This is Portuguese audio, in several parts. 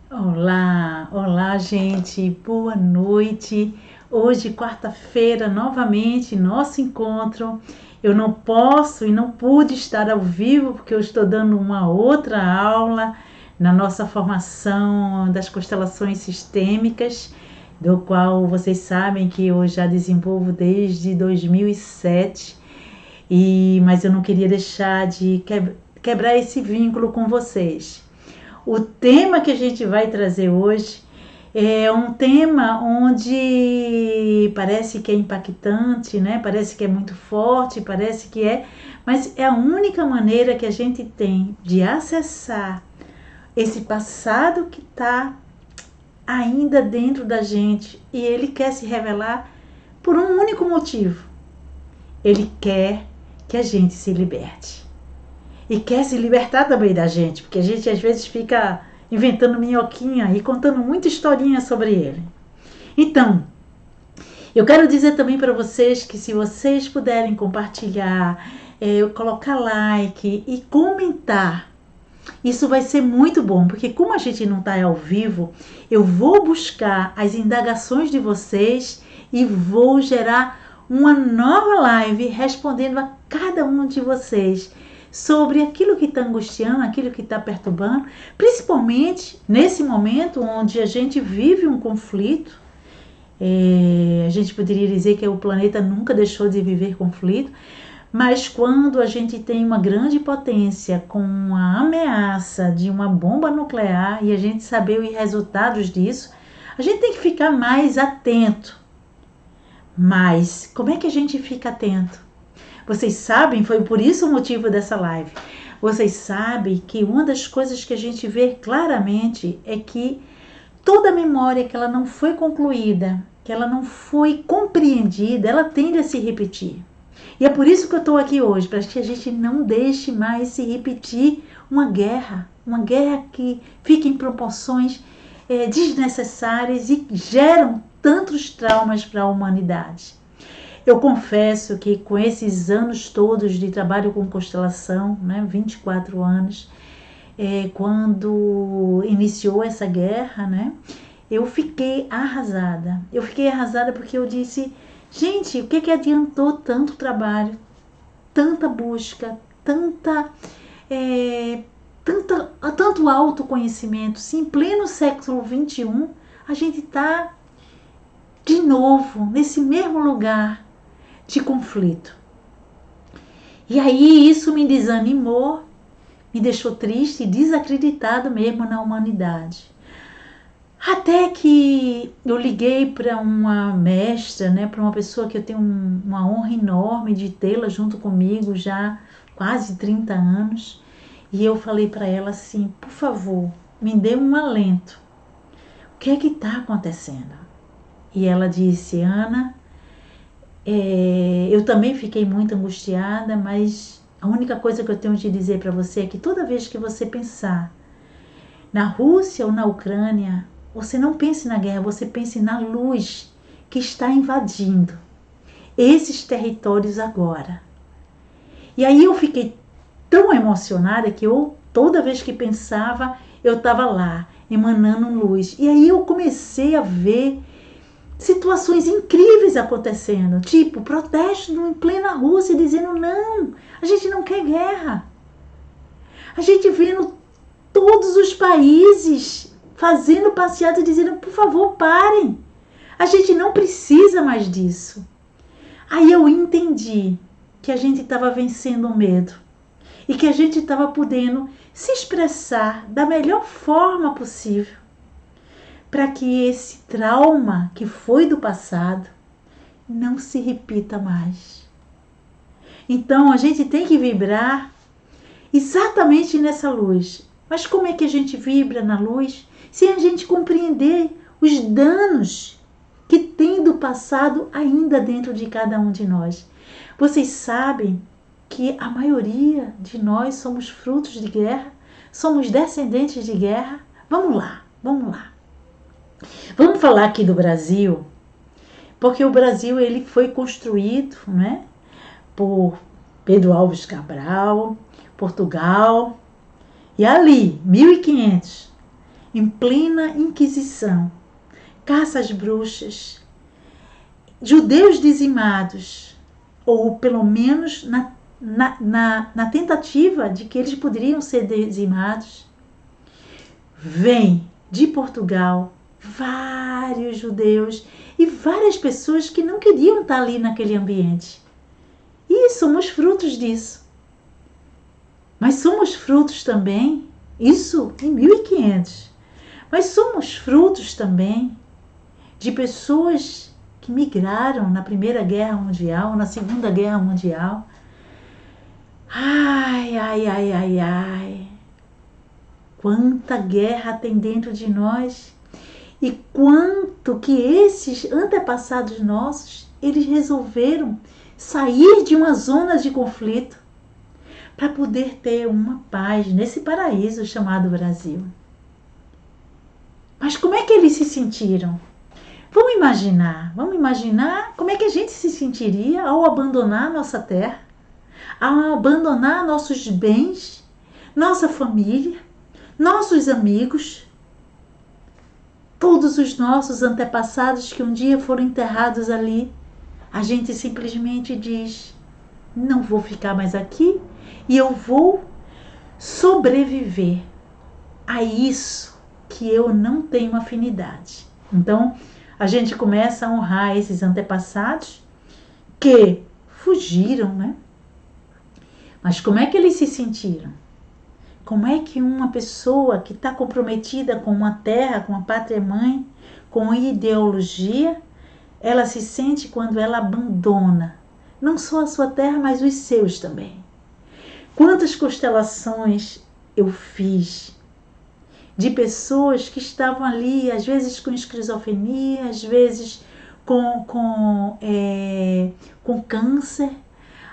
Olá, olá gente, boa noite. Hoje, quarta-feira, novamente, nosso encontro. Eu não posso e não pude estar ao vivo porque eu estou dando uma outra aula na nossa formação das constelações sistêmicas, do qual vocês sabem que eu já desenvolvo desde 2007, mas eu não queria deixar de quebrar esse vínculo com vocês. O tema que a gente vai trazer hoje é um tema onde parece que é impactante, né? Parece que é muito forte, parece que mas é a única maneira que a gente tem de acessar esse passado que está ainda dentro da gente e ele quer se revelar por um único motivo. Ele quer que a gente se liberte. E quer se libertar também da gente, porque a gente às vezes fica inventando minhoquinha e contando muita historinha sobre ele. Então, eu quero dizer também para vocês que se vocês puderem compartilhar, colocar like e comentar, isso vai ser muito bom, porque como a gente não está ao vivo, eu vou buscar as indagações de vocês e vou gerar uma nova live respondendo a cada um de vocês sobre aquilo que está angustiando, aquilo que está perturbando, principalmente nesse momento onde a gente vive um conflito. A gente poderia dizer que o planeta nunca deixou de viver conflito, mas quando a gente tem uma grande potência com a ameaça de uma bomba nuclear e a gente saber os resultados disso, a gente tem que ficar mais atento. Mas como é que a gente fica atento? Vocês sabem, foi por isso o motivo dessa live. Vocês sabem que uma das coisas que a gente vê claramente é que toda memória que ela não foi concluída, que ela não foi compreendida, ela tende a se repetir. E é por isso que eu estou aqui hoje, para que a gente não deixe mais se repetir uma guerra que fica em proporções desnecessárias e geram tantos traumas para a humanidade. Eu confesso que com esses anos todos de trabalho com constelação, 24 anos, quando iniciou essa guerra, eu fiquei arrasada. Eu fiquei arrasada porque eu disse, gente, o que adiantou tanto trabalho, tanta busca, tanto autoconhecimento, se em pleno século XXI a gente está de novo nesse mesmo lugar de conflito. E aí isso me desanimou, me deixou triste e desacreditado mesmo na humanidade. Até que eu liguei para uma mestra, para uma pessoa que eu tenho uma honra enorme de tê-la junto comigo já quase 30 anos. E eu falei para ela assim, por favor, me dê um alento. O que é que está acontecendo? E ela disse, Ana, eu também fiquei muito angustiada, mas a única coisa que eu tenho de dizer para você é que toda vez que você pensar na Rússia ou na Ucrânia, você não pense na guerra, você pense na luz que está invadindo esses territórios agora. E aí eu fiquei tão emocionada que toda vez que pensava, eu estava lá, emanando luz. E aí eu comecei a ver situações incríveis acontecendo, tipo protestos em plena Rússia dizendo não, a gente não quer guerra. A gente vendo todos os países fazendo passeata dizendo por favor parem, a gente não precisa mais disso. Aí eu entendi que a gente estava vencendo o medo e que a gente estava podendo se expressar da melhor forma possível para que esse trauma que foi do passado não se repita mais. Então a gente tem que vibrar exatamente nessa luz. Mas como é que a gente vibra na luz se a gente compreender os danos que tem do passado ainda dentro de cada um de nós? Vocês sabem que a maioria de nós somos frutos de guerra, somos descendentes de guerra. Vamos lá. Vamos falar aqui do Brasil, porque o Brasil ele foi construído, por Pedro Álvares Cabral, Portugal, e ali, 1500. em plena Inquisição, caça às bruxas, judeus dizimados, ou pelo menos na tentativa de que eles poderiam ser dizimados. Vem de Portugal vários judeus e várias pessoas que não queriam estar ali naquele ambiente. E somos frutos disso. Mas somos frutos também, isso em 1500, mas somos frutos também de pessoas que migraram na Primeira Guerra Mundial, na Segunda Guerra Mundial. Ai, ai, ai, ai, ai. Quanta guerra tem dentro de nós e quanto que esses antepassados nossos, eles resolveram sair de uma zona de conflito para poder ter uma paz nesse paraíso chamado Brasil. Mas como é que eles se sentiram? Vamos imaginar como é que a gente se sentiria ao abandonar nossa terra, ao abandonar nossos bens, nossa família, nossos amigos, todos os nossos antepassados que um dia foram enterrados ali. A gente simplesmente diz, não vou ficar mais aqui e eu vou sobreviver a isso que eu não tenho afinidade. Então, a gente começa a honrar esses antepassados que fugiram, né? Mas como é que eles se sentiram? Como é que uma pessoa que está comprometida com uma terra, com a pátria-mãe, com a ideologia, ela se sente quando ela abandona não só a sua terra, mas os seus também? Quantas constelações eu fiz de pessoas que estavam ali, às vezes com esquizofrenia, às vezes com câncer,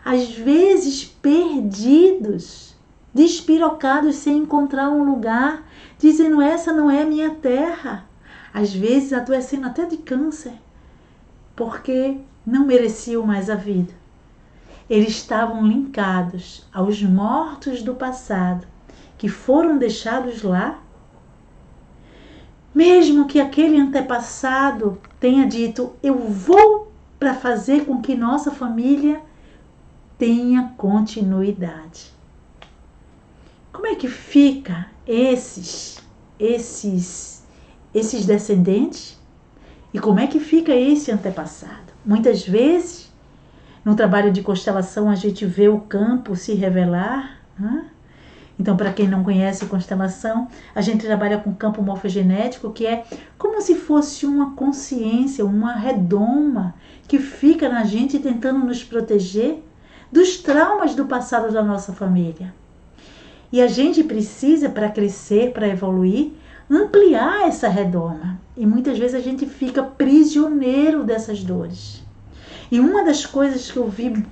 às vezes perdidos, despirocados sem encontrar um lugar, dizendo, essa não é a minha terra. Às vezes adoecendo até de câncer, porque não mereciam mais a vida. Eles estavam linkados aos mortos do passado, que foram deixados lá. Mesmo que aquele antepassado tenha dito, eu vou para fazer com que nossa família tenha continuidade. Como é que fica esses descendentes? E como é que fica esse antepassado? Muitas vezes, no trabalho de constelação, a gente vê o campo se revelar. Então, para quem não conhece constelação, a gente trabalha com campo morfogenético, que é como se fosse uma consciência, uma redoma que fica na gente tentando nos proteger dos traumas do passado da nossa família. E a gente precisa, para crescer, para evoluir, ampliar essa redoma. E muitas vezes a gente fica prisioneiro dessas dores. E uma das coisas que eu vi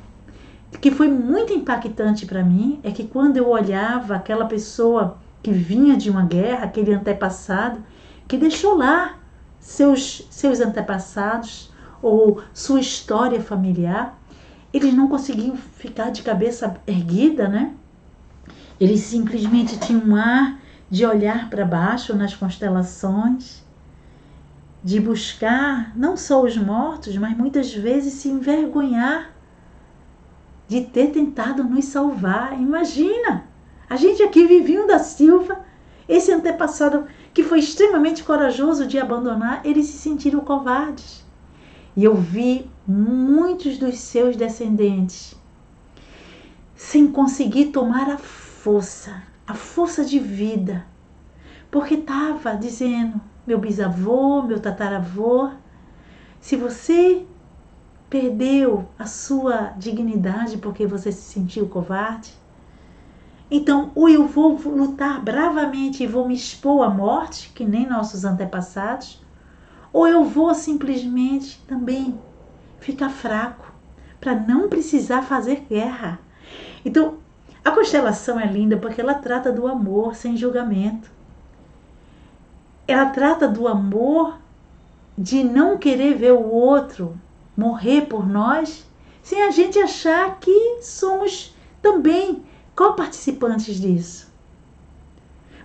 que foi muito impactante para mim é que quando eu olhava aquela pessoa que vinha de uma guerra, aquele antepassado, que deixou lá seus antepassados ou sua história familiar, eles não conseguiam ficar de cabeça erguida, né? Eles simplesmente tinham um ar de olhar para baixo nas constelações, de buscar não só os mortos, mas muitas vezes se envergonhar de ter tentado nos salvar. Imagina, a gente aqui, Vivinho da Silva, esse antepassado que foi extremamente corajoso de abandonar, eles se sentiram covardes. E eu vi muitos dos seus descendentes sem conseguir tomar a força de vida, porque estava dizendo, meu bisavô, meu tataravô, se você perdeu a sua dignidade porque você se sentiu covarde, então ou eu vou lutar bravamente e vou me expor à morte, que nem nossos antepassados, ou eu vou simplesmente também ficar fraco para não precisar fazer guerra. Então, a constelação é linda porque ela trata do amor sem julgamento. Ela trata do amor de não querer ver o outro morrer por nós, sem a gente achar que somos também co-participantes disso.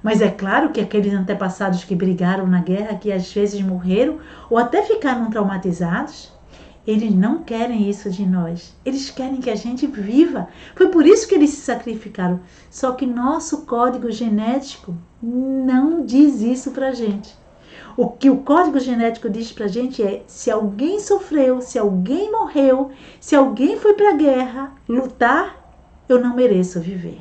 Mas é claro que aqueles antepassados que brigaram na guerra, que às vezes morreram ou até ficaram traumatizados, eles não querem isso de nós. Eles querem que a gente viva. Foi por isso que eles se sacrificaram. Só que nosso código genético não diz isso pra gente. O que o código genético diz pra gente é: se alguém sofreu, se alguém morreu, se alguém foi pra guerra lutar, eu não mereço viver.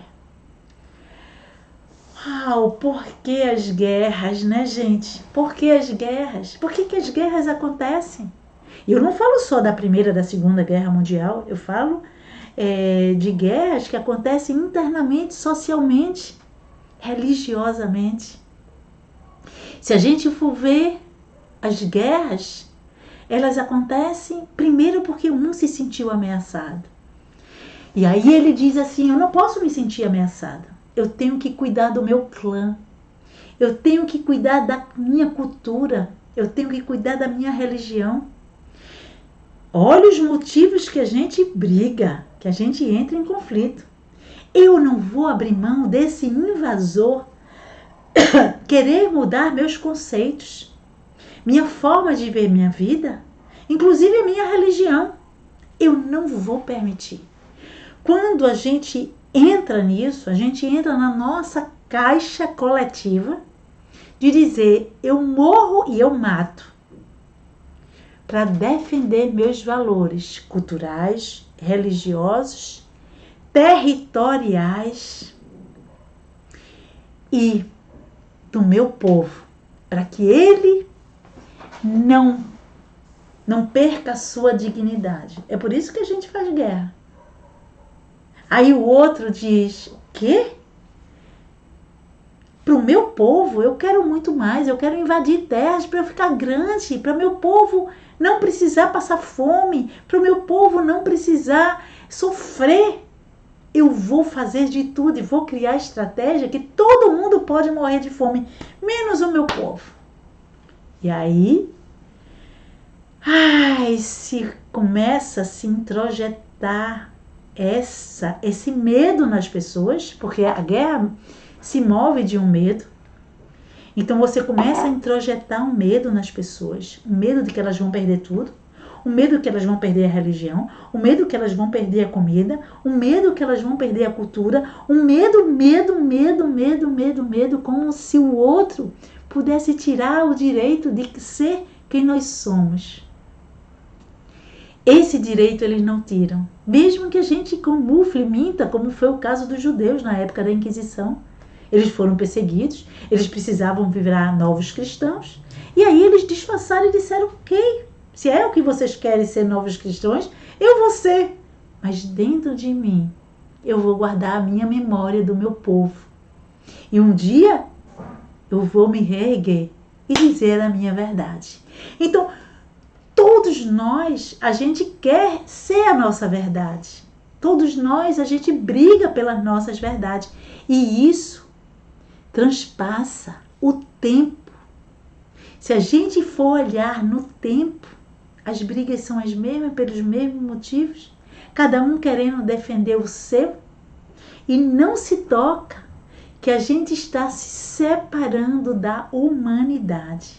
Uau, por que as guerras, né, gente? Por que as guerras? Por que as guerras acontecem? E eu não falo só da Primeira e da Segunda Guerra Mundial, eu falo de guerras que acontecem internamente, socialmente, religiosamente. Se a gente for ver as guerras, elas acontecem primeiro porque um se sentiu ameaçado. E aí ele diz assim: eu não posso me sentir ameaçado. Eu tenho que cuidar do meu clã. Eu tenho que cuidar da minha cultura. Eu tenho que cuidar da minha religião. Olha os motivos que a gente briga, que a gente entra em conflito. Eu não vou abrir mão desse invasor querer mudar meus conceitos, minha forma de ver minha vida, inclusive a minha religião. Eu não vou permitir. Quando a gente entra nisso, a gente entra na nossa caixa coletiva de dizer: eu morro e eu mato para defender meus valores culturais, religiosos, territoriais e do meu povo, para que ele não perca a sua dignidade. É por isso que a gente faz guerra. Aí o outro diz: quê? Para o meu povo eu quero muito mais, eu quero invadir terras para eu ficar grande, para meu povo não precisar passar fome, para o meu povo não precisar sofrer. Eu vou fazer de tudo e vou criar estratégia que todo mundo pode morrer de fome, menos o meu povo. E aí, se começa a se introjetar esse medo nas pessoas, porque a guerra se move de um medo. Então você começa a introjetar um medo nas pessoas, um medo de que elas vão perder tudo, um medo que elas vão perder a religião, um medo que elas vão perder a comida, um medo que elas vão perder a cultura, um medo, como se o outro pudesse tirar o direito de ser quem nós somos. Esse direito eles não tiram, mesmo que a gente camufle, minta, como foi o caso dos judeus na época da Inquisição. Eles foram perseguidos, eles precisavam virar novos cristãos, e aí eles disfarçaram e disseram: ok, se é o que vocês querem ser novos cristãos, eu vou ser. Mas dentro de mim, eu vou guardar a minha memória do meu povo. E um dia, eu vou me reerguer e dizer a minha verdade. Então, todos nós, a gente quer ser a nossa verdade. Todos nós, a gente briga pelas nossas verdades. E isso transpassa o tempo. Se a gente for olhar no tempo, as brigas são as mesmas pelos mesmos motivos, cada um querendo defender o seu, e não se toca que a gente está se separando da humanidade,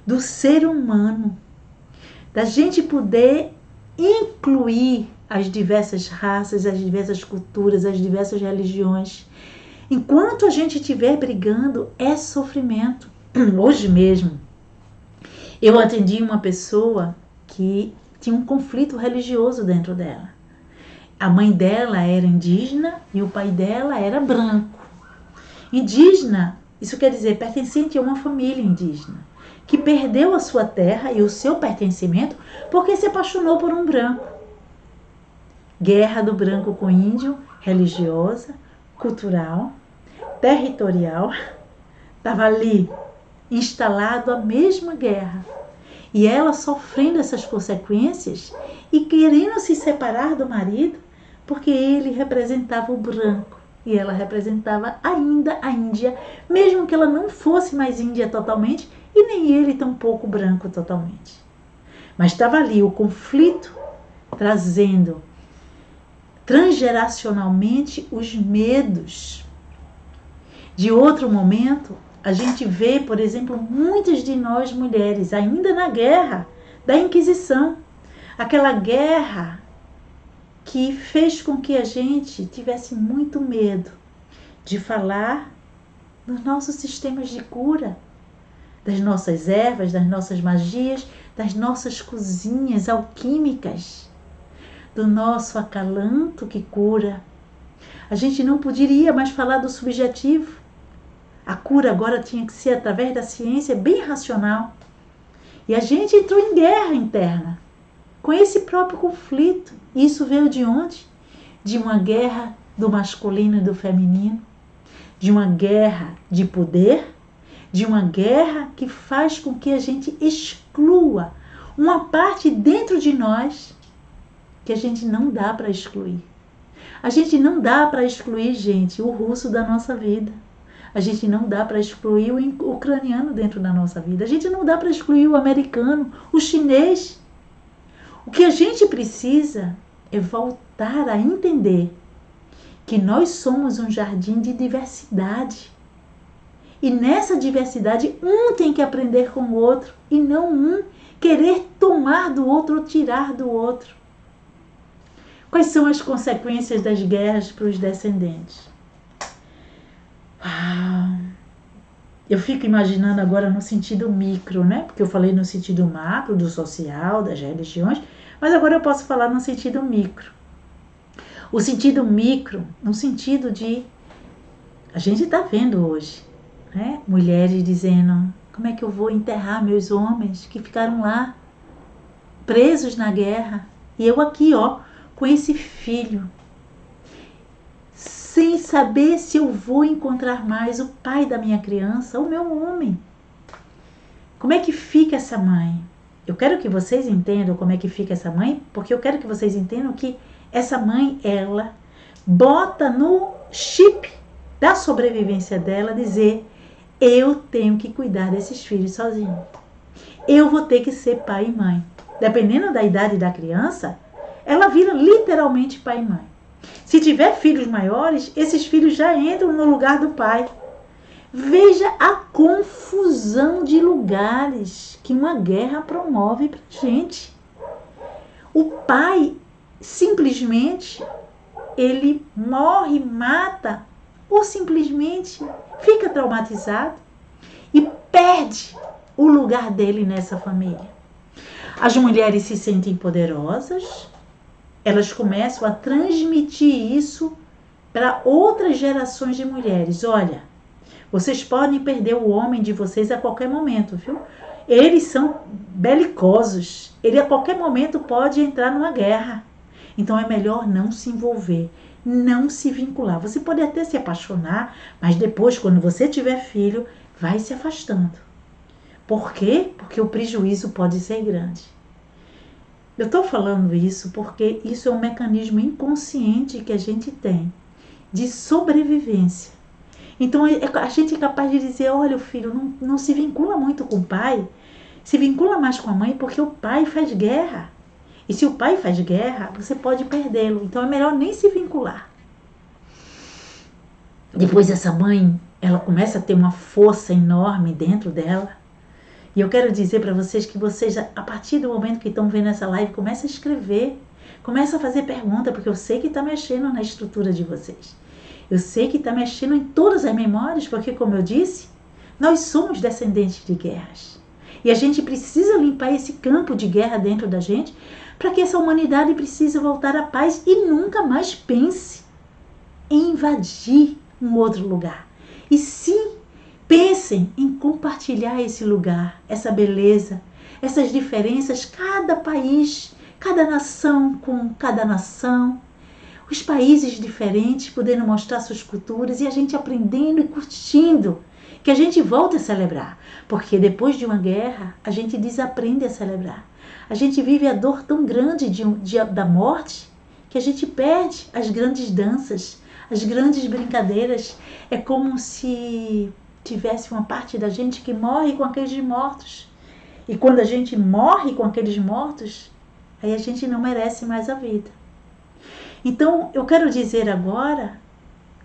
do ser humano, da gente poder incluir as diversas raças, as diversas culturas, as diversas religiões. Enquanto a gente estiver brigando, é sofrimento. Hoje mesmo, eu atendi uma pessoa que tinha um conflito religioso dentro dela. A mãe dela era indígena e o pai dela era branco. Indígena, isso quer dizer pertencente a uma família indígena, que perdeu a sua terra e o seu pertencimento porque se apaixonou por um branco. Guerra do branco com o índio, religiosa, cultural, territorial, estava ali instalado a mesma guerra. E ela sofrendo essas consequências e querendo se separar do marido porque ele representava o branco e ela representava ainda a Índia, mesmo que ela não fosse mais índia totalmente e nem ele tampouco branco totalmente. Mas estava ali o conflito trazendo transgeracionalmente os medos de outro momento, a gente vê, por exemplo, muitas de nós mulheres ainda na guerra da Inquisição. Aquela guerra que fez com que a gente tivesse muito medo de falar dos nossos sistemas de cura, das nossas ervas, das nossas magias, das nossas cozinhas alquímicas, do nosso acalanto que cura. A gente não poderia mais falar do subjetivo. A cura agora tinha que ser através da ciência bem racional. E a gente entrou em guerra interna com esse próprio conflito. E isso veio de onde? De uma guerra do masculino e do feminino, de uma guerra de poder, de uma guerra que faz com que a gente exclua uma parte dentro de nós que a gente não dá para excluir. A gente não dá para excluir, gente, o russo da nossa vida. A gente não dá para excluir o ucraniano dentro da nossa vida. A gente não dá para excluir o americano, o chinês. O que a gente precisa é voltar a entender que nós somos um jardim de diversidade. E nessa diversidade, um tem que aprender com o outro e não um querer tomar do outro ou tirar do outro. Quais são as consequências das guerras para os descendentes? Eu fico imaginando agora no sentido micro, né? Porque eu falei no sentido macro, do social, das religiões, mas agora eu posso falar no sentido micro. O sentido micro, no sentido de... A gente está vendo hoje, né? Mulheres dizendo, como é que eu vou enterrar meus homens que ficaram lá, presos na guerra? E eu aqui, ó, com esse filho, sem saber se eu vou encontrar mais o pai da minha criança, o meu homem. Como é que fica essa mãe? Eu quero que vocês entendam como é que fica essa mãe, porque eu quero que vocês entendam que essa mãe, ela bota no chip da sobrevivência dela dizer, eu tenho que cuidar desses filhos sozinho. Eu vou ter que ser pai e mãe. Dependendo da idade da criança, ela vira literalmente pai e mãe. Se tiver filhos maiores, esses filhos já entram no lugar do pai. Veja a confusão de lugares que uma guerra promove pra gente. O pai, simplesmente, ele morre, mata, ou simplesmente fica traumatizado e perde o lugar dele nessa família. As mulheres se sentem poderosas, elas começam a transmitir isso para outras gerações de mulheres. Olha, vocês podem perder o homem de vocês a qualquer momento, viu? Eles são belicosos. Ele a qualquer momento pode entrar numa guerra. Então é melhor não se envolver, não se vincular. Você pode até se apaixonar, mas depois, quando você tiver filho, vai se afastando. Por quê? Porque o prejuízo pode ser grande. Eu estou falando isso porque isso é um mecanismo inconsciente que a gente tem de sobrevivência. Então a gente é capaz de dizer, olha, o filho não se vincula muito com o pai, se vincula mais com a mãe porque o pai faz guerra. E se o pai faz guerra, você pode perdê-lo. Então é melhor nem se vincular. Depois essa mãe, ela começa a ter uma força enorme dentro dela. E eu quero dizer para vocês que vocês, a partir do momento que estão vendo essa live, começa a escrever, começa a fazer pergunta, porque eu sei que está mexendo na estrutura de vocês. Eu sei que está mexendo em todas as memórias, porque, como eu disse, nós somos descendentes de guerras. E a gente precisa limpar esse campo de guerra dentro da gente, para que essa humanidade precise voltar à paz e nunca mais pense em invadir um outro lugar. E sim, pensem em compartilhar esse lugar, essa beleza, essas diferenças, cada país, cada nação com cada nação, os países diferentes podendo mostrar suas culturas e a gente aprendendo e curtindo, que a gente volte a celebrar, porque depois de uma guerra a gente desaprende a celebrar. A gente vive a dor tão grande da morte que a gente perde as grandes danças, as grandes brincadeiras. É como se tivesse uma parte da gente que morre com aqueles mortos. E quando a gente morre com aqueles mortos, aí a gente não merece mais a vida. Então, eu quero dizer agora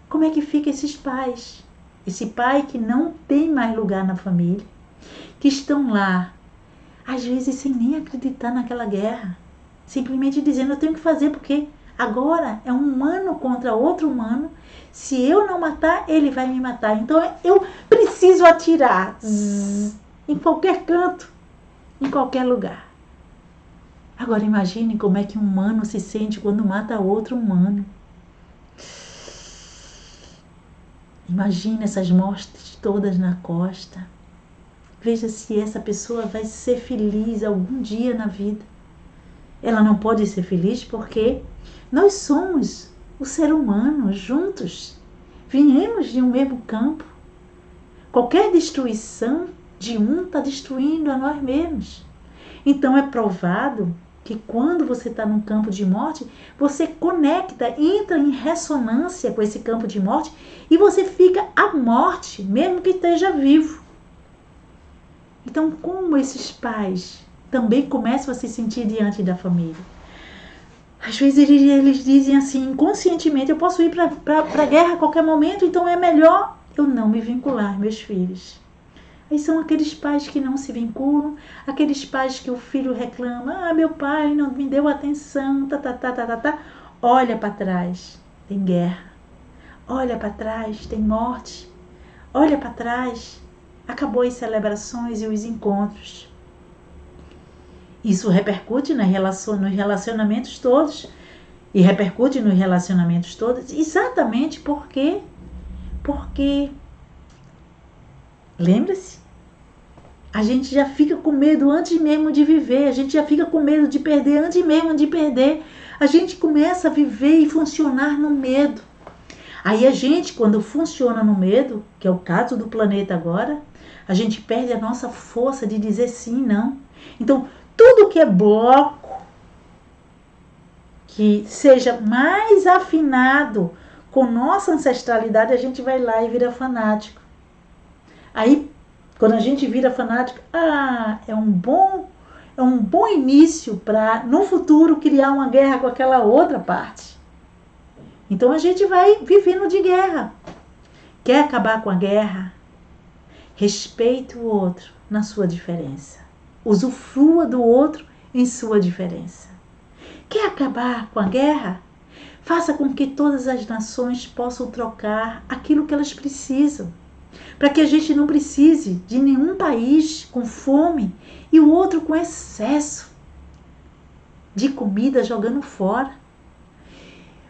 como é que ficam esses pais. esse pai que não tem mais lugar na família, que estão lá, às vezes sem nem acreditar naquela guerra, simplesmente dizendo: eu tenho que fazer porque agora é um humano contra outro humano, se eu não matar, ele vai me matar, então eu preciso atirar em qualquer canto, em qualquer lugar. Agora imagine como é que um humano se sente quando mata outro humano. Imagine essas mortes todas na costa. Veja se essa pessoa vai ser feliz algum dia na vida. Ela não pode ser feliz porque nós somos o ser humano juntos. Viemos de um mesmo campo. Qualquer destruição de um está destruindo a nós mesmos. Então é provado que quando você está num campo de morte, você conecta, entra em ressonância com esse campo de morte e você fica à morte, mesmo que esteja vivo. Então, como esses pais também começam a se sentir diante da família? Às vezes eles dizem assim, inconscientemente: eu posso ir para a guerra a qualquer momento, então é melhor eu não me vincular aos meus filhos. Aí são aqueles pais que não se vinculam, aqueles pais que o filho reclama: ah, meu pai não me deu atenção, Olha para trás, tem guerra. Olha para trás, tem morte. Olha para trás, acabou as celebrações e os encontros. Isso repercute nos relacionamentos todos. E repercute nos relacionamentos todos exatamente porque lembre-se, a gente já fica com medo antes mesmo de viver, a gente já fica com medo de perder antes mesmo de perder. A gente começa a viver e funcionar no medo. Aí a gente, quando funciona no medo, que é o caso do planeta agora, a gente perde a nossa força de dizer sim e não. Então, tudo que é bloco, que seja mais afinado com nossa ancestralidade, a gente vai lá e vira fanático. Aí, quando a gente vira fanático, é um bom início para, no futuro, criar uma guerra com aquela outra parte. Então a gente vai vivendo de guerra. Quer acabar com a guerra? Respeite o outro na sua diferença. Usufrua do outro em sua diferença. Quer acabar com a guerra? Faça com que todas as nações possam trocar aquilo que elas precisam, para que a gente não precise de nenhum país com fome e o outro com excesso de comida jogando fora.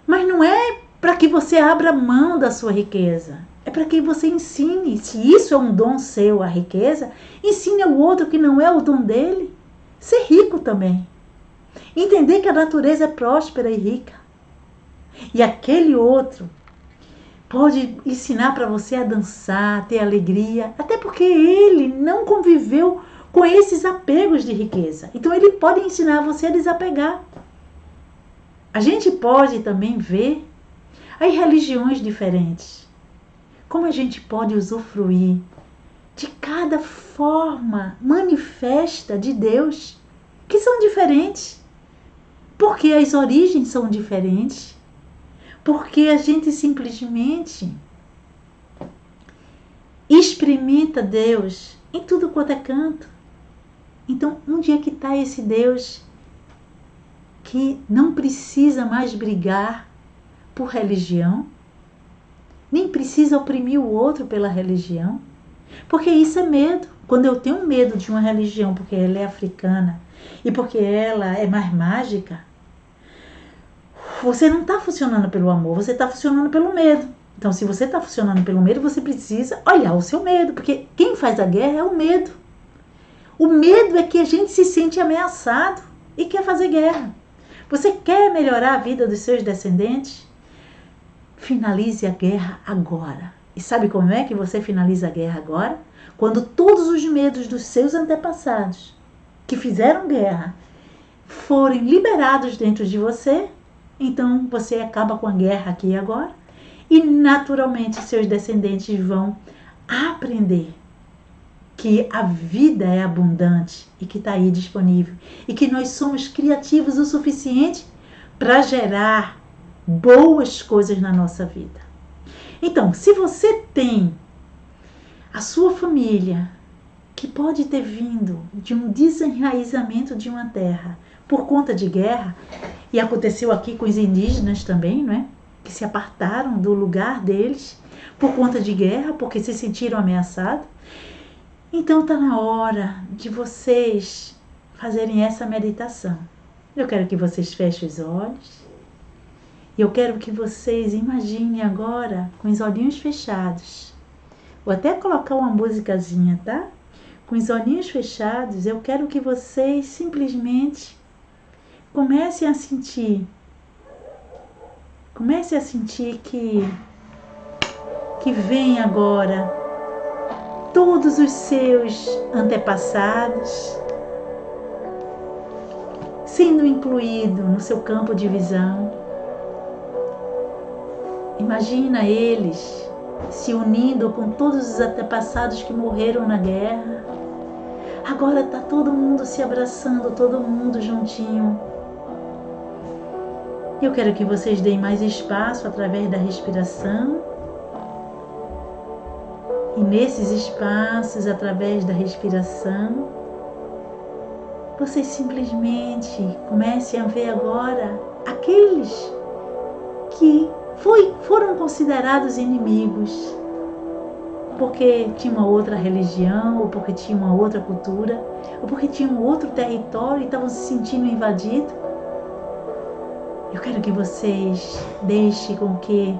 Mas não é para que você abra mão da sua riqueza, é para que você ensine, se isso é um dom seu, a riqueza, ensine ao outro que não é o dom dele, ser rico também. Entender que a natureza é próspera e rica. E aquele outro pode ensinar para você a dançar, ter alegria, até porque ele não conviveu com esses apegos de riqueza. Então ele pode ensinar você a desapegar. A gente pode também ver as religiões diferentes. Como a gente pode usufruir de cada forma manifesta de Deus, que são diferentes. Porque as origens são diferentes. Porque a gente simplesmente experimenta Deus em tudo quanto é canto. Então, onde é que está esse Deus que não precisa mais brigar por religião, nem precisa oprimir o outro pela religião? Porque isso é medo. Quando eu tenho medo de uma religião porque ela é africana e porque ela é mais mágica, você não está funcionando pelo amor, você está funcionando pelo medo. Então, se você está funcionando pelo medo, você precisa olhar o seu medo, porque quem faz a guerra é o medo. O medo é que a gente se sente ameaçado e quer fazer guerra. Você quer melhorar a vida dos seus descendentes? Finalize a guerra agora. E sabe como é que você finaliza a guerra agora? Quando todos os medos dos seus antepassados que fizeram guerra forem liberados dentro de você, então você acaba com a guerra aqui e agora e naturalmente seus descendentes vão aprender que a vida é abundante e que está aí disponível e que nós somos criativos o suficiente para gerar boas coisas na nossa vida. Então, se você tem A sua família, que pode ter vindo de um desenraizamento de uma terra por conta de guerra, e aconteceu aqui com os indígenas também, não é? Que se apartaram do lugar deles por conta de guerra, porque se sentiram ameaçados. Então está na hora de vocês fazerem essa meditação. Eu quero que vocês fechem os olhos. E eu quero que vocês imaginem agora com os olhinhos fechados. Vou até colocar uma musicazinha, tá? Com os olhinhos fechados, eu quero que vocês simplesmente comecem a sentir que vem agora todos os seus antepassados sendo incluído no seu campo de visão. Imagina eles se unindo com todos os antepassados que morreram na guerra. Agora está todo mundo se abraçando, todo mundo juntinho. Eu quero que vocês deem mais espaço através da respiração. E nesses espaços, através da respiração, vocês simplesmente comecem a ver agora aqueles que foram considerados inimigos, porque tinha uma outra religião, ou porque tinha uma outra cultura, ou porque tinha um outro território e estavam se sentindo invadidos. Eu quero que vocês deixem com que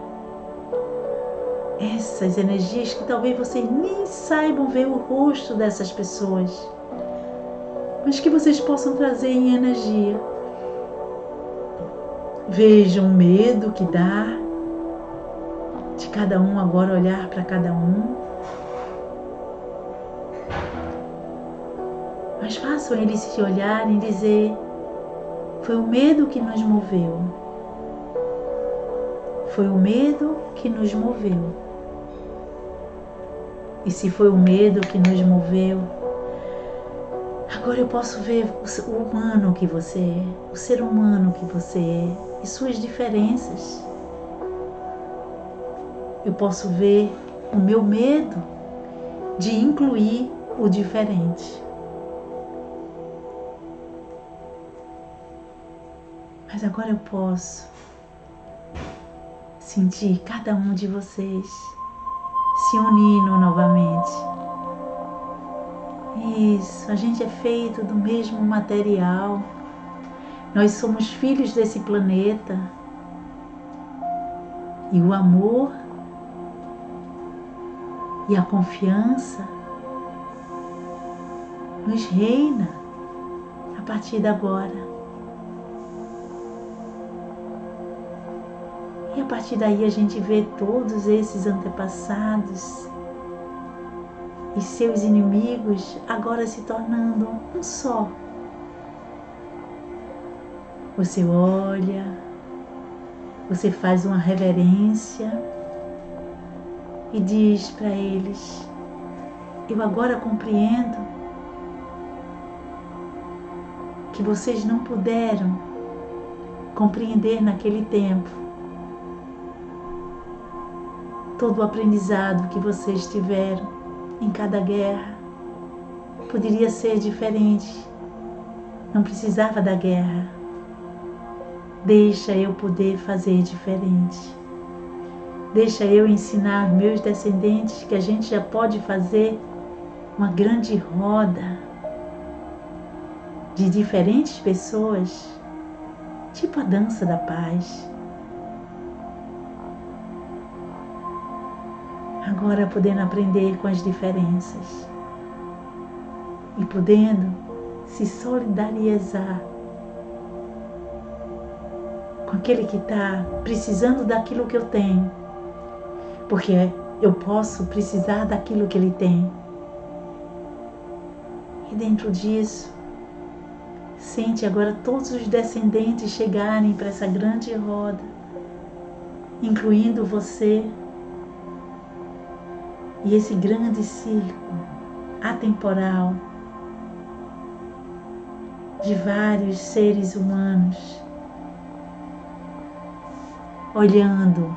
essas energias, que talvez vocês nem saibam ver o rosto dessas pessoas, mas que vocês possam trazer em energia. Vejam o medo que dá de cada um agora olhar para cada um. Mas façam eles se olharem e dizer: foi o medo que nos moveu. Foi o medo que nos moveu. E se foi o medo que nos moveu, agora eu posso ver o humano que você é, o ser humano que você é e suas diferenças. Eu posso ver o meu medo de incluir o diferente. Mas agora eu posso sentir cada um de vocês se unindo novamente. Isso, a gente é feito do mesmo material. Nós somos filhos desse planeta. E o amor e a confiança nos reina a partir de agora. E a partir daí a gente vê todos esses antepassados e seus inimigos agora se tornando um só. Você olha, você faz uma reverência e diz para eles: eu agora compreendo que vocês não puderam compreender naquele tempo todo o aprendizado que vocês tiveram em cada guerra. Poderia ser diferente, não precisava da guerra. Deixa eu poder fazer diferente. Deixa eu ensinar meus descendentes que a gente já pode fazer uma grande roda de diferentes pessoas, tipo a dança da paz. Agora podendo aprender com as diferenças e podendo se solidarizar com aquele que está precisando daquilo que eu tenho, porque eu posso precisar daquilo que ele tem. E dentro disso, sente agora todos os descendentes chegarem para essa grande roda, incluindo você. E esse grande círculo atemporal de vários seres humanos, olhando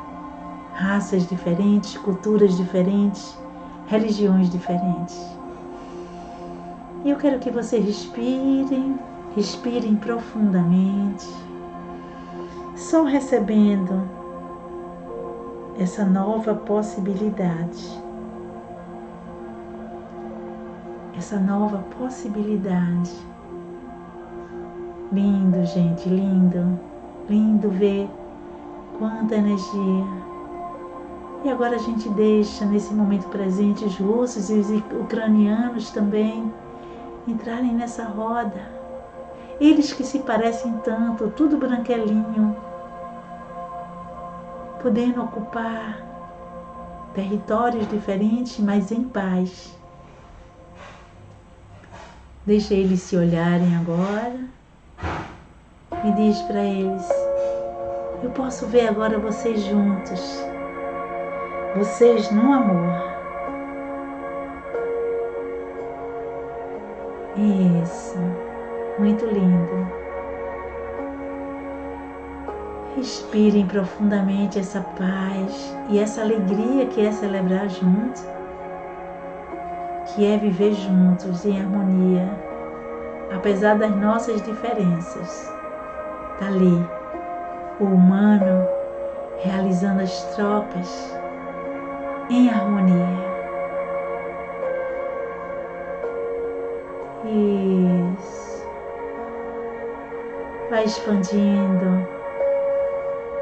raças diferentes, culturas diferentes, religiões diferentes. E eu quero que você respirem profundamente, só recebendo essa nova possibilidade. Essa nova possibilidade. Lindo, gente, lindo. Lindo ver quanta energia. E agora a gente deixa nesse momento presente os russos e os ucranianos também entrarem nessa roda. Eles que se parecem tanto, tudo branquelinho, podendo ocupar territórios diferentes, mas em paz. Deixa eles se olharem agora e diz para eles: eu posso ver agora vocês juntos, vocês no amor. Isso, muito lindo. Respirem profundamente essa paz e essa alegria que é celebrar juntos, que é viver juntos em harmonia, apesar das nossas diferenças. Está ali o humano realizando as trocas em harmonia. Isso. Vai expandindo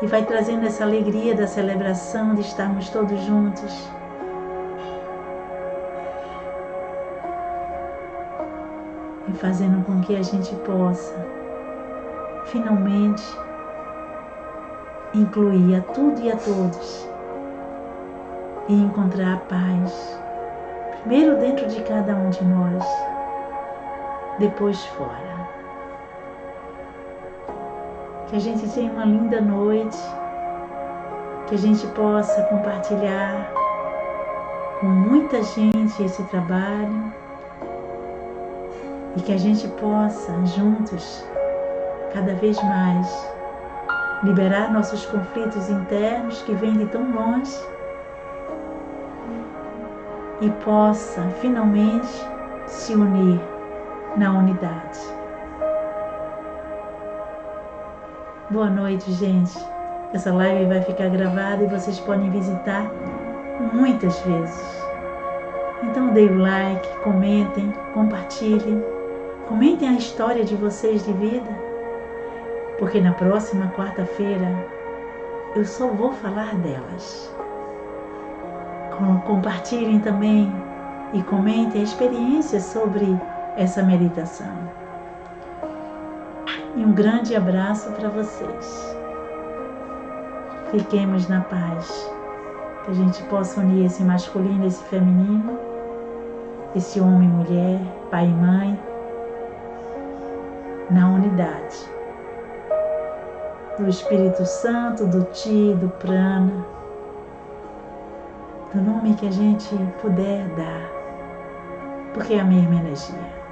e vai trazendo essa alegria da celebração de estarmos todos juntos. E fazendo com que a gente possa finalmente incluir a tudo e a todos e encontrar a paz, primeiro dentro de cada um de nós, depois fora. Que a gente tenha uma linda noite, que a gente possa compartilhar com muita gente esse trabalho e que a gente possa juntos, cada vez mais, liberar nossos conflitos internos que vêm de tão longe e possa finalmente se unir na unidade. Boa noite, gente. Essa live vai ficar gravada e vocês podem visitar muitas vezes. Então deem o like, comentem, compartilhem, comentem a história de vocês de vida, porque na próxima quarta-feira eu só vou falar delas. Compartilhem também e comentem a experiência sobre essa meditação. E um grande abraço para vocês. Fiquemos na paz, que a gente possa unir esse masculino e esse feminino, esse homem e mulher, pai e mãe, na unidade do Espírito Santo, do Ti, do Prana, do nome que a gente puder dar, porque é a mesma energia.